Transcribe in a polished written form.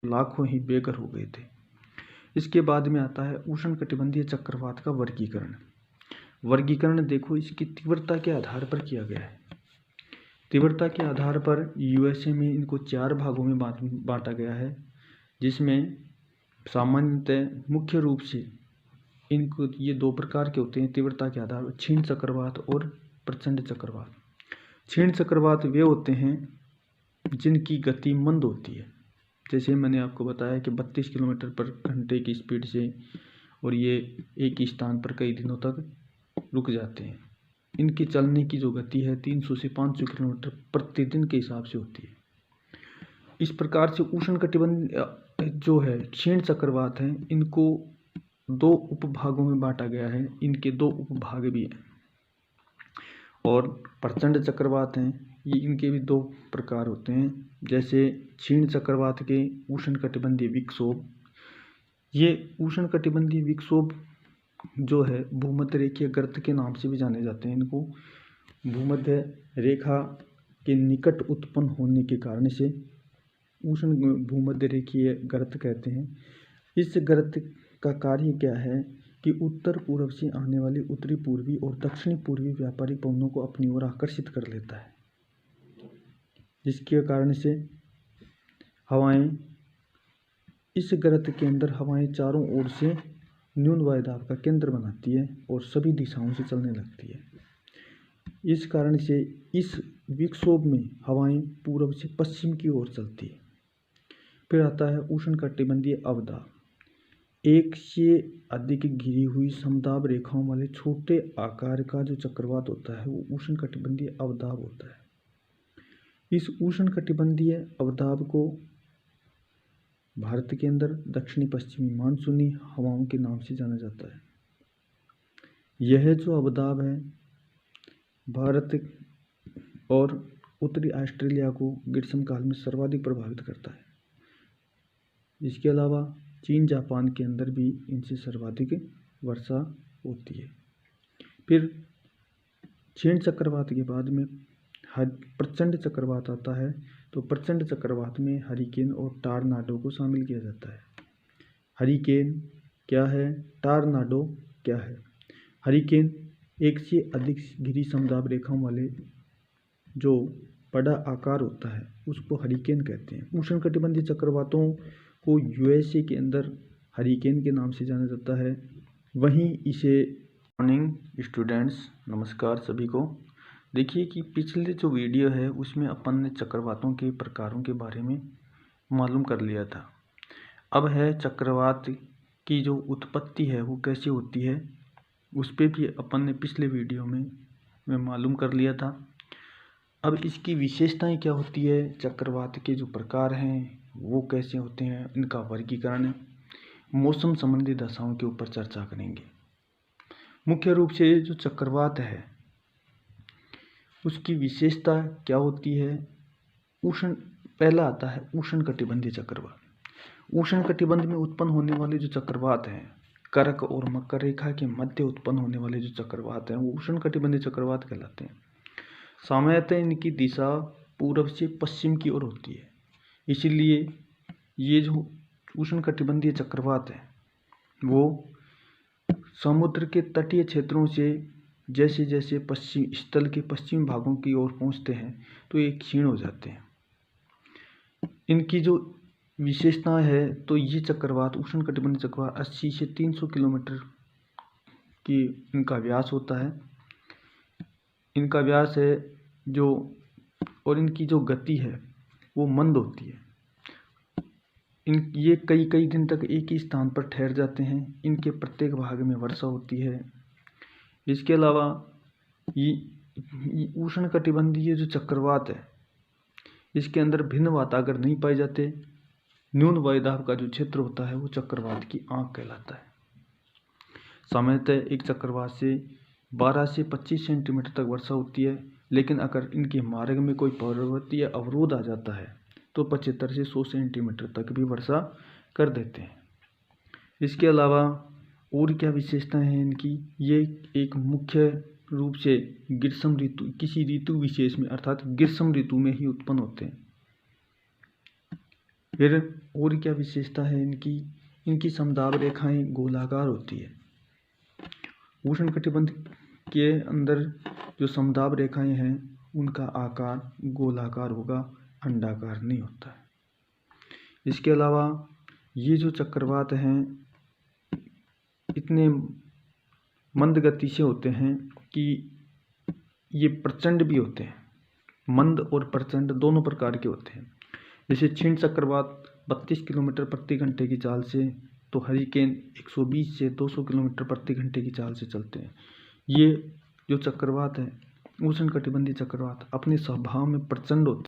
लाखों ही बेघर हो गए थे। इसके बाद में आता है उष्णकटिबंधीय चक्रवात का वर्गीकरण। वर्गीकरण देखो इसकी तीव्रता के आधार पर किया गया है। तीव्रता के आधार पर यूएसए में इनको 4 भागों में बांटा गया है, जिसमें सामान्यतः मुख्य रूप से इनको ये 2 प्रकार के होते हैं तीव्रता के आधार पर, क्षीण चक्रवात और प्रचंड चक्रवात। क्षीण चक्रवात वे होते हैं जिनकी गति मंद होती है, जैसे मैंने आपको बताया कि 32 किलोमीटर पर घंटे की स्पीड से, और ये एक ही स्थान पर कई दिनों तक रुक जाते हैं। इनकी चलने की जो गति है 300 से 500 किलोमीटर प्रतिदिन के हिसाब से होती है। इस प्रकार से उष्णकटिबंध जो है क्षीण चक्रवात हैं, इनको 2 उपभागों में बांटा गया है। इनके 2 उपभाग भी हैं। और प्रचंड चक्रवात हैं, ये इनके भी 2 प्रकार होते हैं। जैसे क्षीण चक्रवात के उष्णकटिबंधीय विक्षोभ, ये उष्णकटिबंधीय विक्षोभ जो है भूमध्य रेखीय गर्त के नाम से भी जाने जाते हैं। इनको भूमध्य रेखा के निकट उत्पन्न होने के कारण से उष्ण भूमध्य रेखीय गर्त कहते हैं। इस गर्त का कार्य क्या है कि उत्तर पूर्व से आने वाले उत्तरी पूर्वी और दक्षिणी पूर्वी व्यापारिक पवनों को अपनी ओर आकर्षित कर लेता है, जिसके कारण से हवाएं, इस गर्त के अंदर हवाएं चारों ओर से न्यून वायुदाब का केंद्र बनाती है और सभी दिशाओं से चलने लगती है। इस कारण से इस विक्षोभ में हवाएं पूर्व से पश्चिम की ओर चलती है। फिर आता है उष्णकटिबंधीय अवदाब। एक से अधिक घिरी हुई समदाब रेखाओं वाले छोटे आकार का जो चक्रवात होता है वो उष्णकटिबंधीय अवदाब होता है। इस उष्णकटिबंधीय अवदाब को भारत के अंदर दक्षिणी पश्चिमी मानसूनी हवाओं के नाम से जाना जाता है। यह जो अवदाब है भारत और उत्तरी ऑस्ट्रेलिया को ग्रीष्मकाल में सर्वाधिक प्रभावित करता है। इसके अलावा चीन जापान के अंदर भी इनसे सर्वाधिक वर्षा होती है। फिर क्षीण चक्रवात के बाद में प्रचंड चक्रवात आता है। तो प्रचंड चक्रवात में हरिकेन और टॉर्नाडो को शामिल किया जाता है। हरिकेन क्या है, टॉर्नाडो क्या है? हरिकेन एक से अधिक घिरी समदाब रेखाओं वाले जो बड़ा आकार होता है उसको हरिकेन कहते हैं। उष्णकटिबंधीय चक्रवातों को यूएसए के अंदर हरिकेन के नाम से जाना जाता है। वहीं इसे मॉर्निंग स्टूडेंट्स, नमस्कार सभी को। देखिए कि पिछले जो वीडियो है उसमें अपन ने चक्रवातों के प्रकारों के बारे में मालूम कर लिया था। अब है चक्रवात की जो उत्पत्ति है वो कैसे होती है, उस पर भी अपन ने पिछले वीडियो में मालूम कर लिया था। अब इसकी विशेषताएं क्या होती है, चक्रवात के जो प्रकार हैं वो कैसे होते हैं, इनका वर्गीकरण, मौसम संबंधी दशाओं के ऊपर चर्चा करेंगे। मुख्य रूप से जो चक्रवात है उसकी विशेषता क्या होती है। पहला आता है उष्णकटिबंधीय चक्रवात। उष्णकटिबंध में उत्पन्न होने वाले जो चक्रवात हैं, कर्क और मकर रेखा के मध्य उत्पन्न होने वाले जो चक्रवात हैं वो उष्णकटिबंधीय चक्रवात कहलाते हैं। सामान्यतः इनकी दिशा पूर्व से पश्चिम की ओर होती है। इसीलिए ये जो उष्णकटिबंधीय चक्रवात है वो समुद्र के तटीय क्षेत्रों से जैसे जैसे पश्चिम स्थल के पश्चिमी भागों की ओर पहुंचते हैं तो ये क्षीण हो जाते हैं। इनकी जो विशेषता है तो ये चक्रवात उष्णकटिबंधीय चक्रवात 80 से 300 किलोमीटर की इनका व्यास होता है। इनका व्यास है जो, और इनकी जो गति है वो मंद होती है। ये कई कई दिन तक एक ही स्थान पर ठहर जाते हैं। इनके प्रत्येक भाग में वर्षा होती है। इसके अलावा ये उष्णकटिबंधीय जो चक्रवात है इसके अंदर भिन्न वातागर नहीं पाए जाते। न्यून वायुदाब का जो क्षेत्र होता है वो चक्रवात की आंख कहलाता है। सामान्यतः एक चक्रवात से 12 से 25 सेंटीमीटर तक वर्षा होती है, लेकिन अगर इनके मार्ग में कोई पर्वतीय अवरोध आ जाता है तो 75 से 100 सेंटीमीटर तक भी वर्षा कर देते हैं। इसके अलावा और क्या विशेषताएं हैं इनकी, ये एक मुख्य रूप से ग्रीष्म ऋतु, किसी ऋतु विशेष में अर्थात ग्रीष्म ऋतु में ही उत्पन्न होते हैं। फिर और क्या विशेषता है इनकी समदाब रेखाएं गोलाकार होती है। उष्णकटिबंध के अंदर जो समदाब रेखाएं हैं उनका आकार गोलाकार होगा, अंडाकार नहीं होता है। इसके अलावा ये जो चक्रवात हैं इतने मंद गति से होते हैं कि ये प्रचंड भी होते हैं। मंद और प्रचंड दोनों प्रकार के होते हैं। जैसे क्षीण चक्रवात 32 किलोमीटर प्रति घंटे की चाल से, तो हरिकेन 120 से 200 किलोमीटर प्रति घंटे की चाल से चलते हैं। ये जो चक्रवात है उष्णकटिबंधीय चक्रवात अपने स्वभाव में प्रचंड होते हैं।